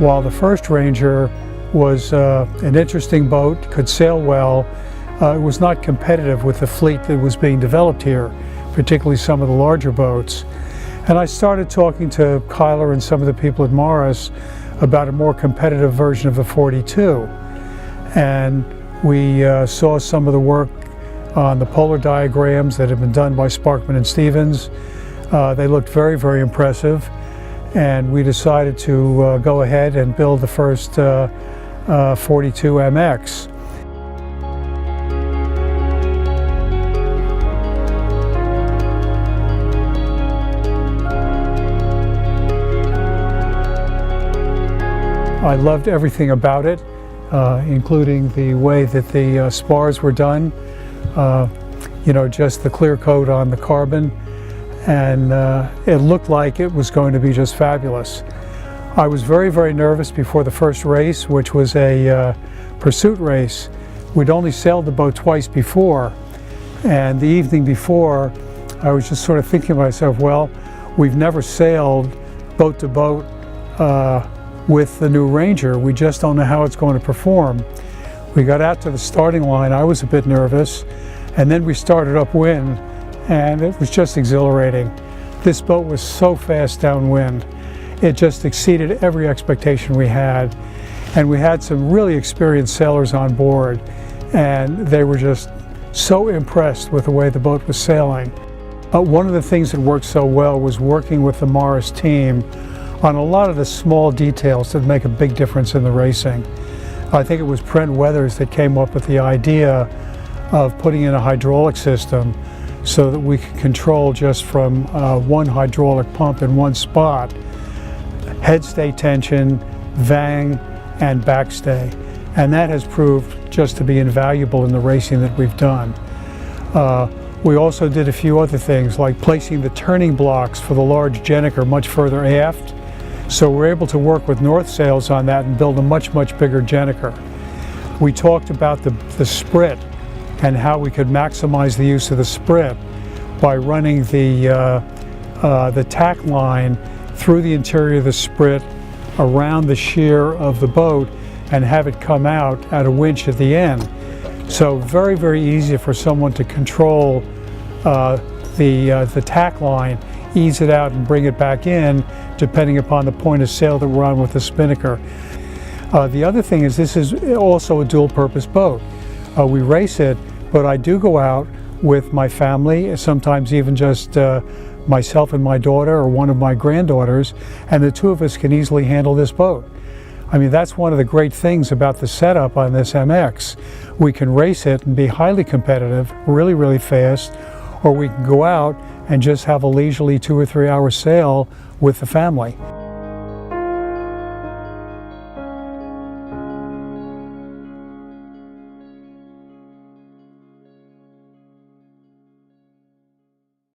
While the first Ranger was an interesting boat, could sail well, it was not competitive with the fleet that was being developed here, particularly some of the larger boats. And I started talking to Kyler and some of the people at Morris about a more competitive version of the 42. And we saw some of the work on the polar diagrams that had been done by Sparkman and Stevens. They looked very, very impressive. And we decided to go ahead and build the first 42MX. I loved everything about it, including the way that the spars were done, just the clear coat on the carbon, and it looked like it was going to be just fabulous. I was very, very nervous before the first race, which was a pursuit race. We'd only sailed the boat twice before, and the evening before, I was just sort of thinking to myself, well, we've never sailed boat to boat with the new Ranger. We just don't know how it's going to perform. We got out to the starting line, I was a bit nervous, and then we started upwind, and it was just exhilarating. This boat was so fast downwind. It just exceeded every expectation we had. And we had some really experienced sailors on board, and they were just so impressed with the way the boat was sailing. One of the things that worked so well was working with the Morris team on a lot of the small details that make a big difference in the racing. I think it was Brent Weathers that came up with the idea of putting in a hydraulic system so that we could control just from one hydraulic pump in one spot, head stay tension, vang, and backstay. And that has proved just to be invaluable in the racing that we've done. We also did a few other things, like placing the turning blocks for the large Jenniker much further aft. So we're able to work with North Sails on that and build a much, much bigger Jenniker. We talked about the sprit and how we could maximize the use of the sprit by running the tack line through the interior of the sprit around the shear of the boat and have it come out at a winch at the end. So very, very easy for someone to control the tack line, ease it out and bring it back in depending upon the point of sail that we're on with the spinnaker. The other thing is this is also a dual purpose boat. We race it, but I do go out with my family, sometimes even just myself and my daughter or one of my granddaughters, and the two of us can easily handle this boat. I mean, that's one of the great things about the setup on this MX. We can race it and be highly competitive, really, really fast, or we can go out and just have a leisurely 2 or 3 hour sail with the family.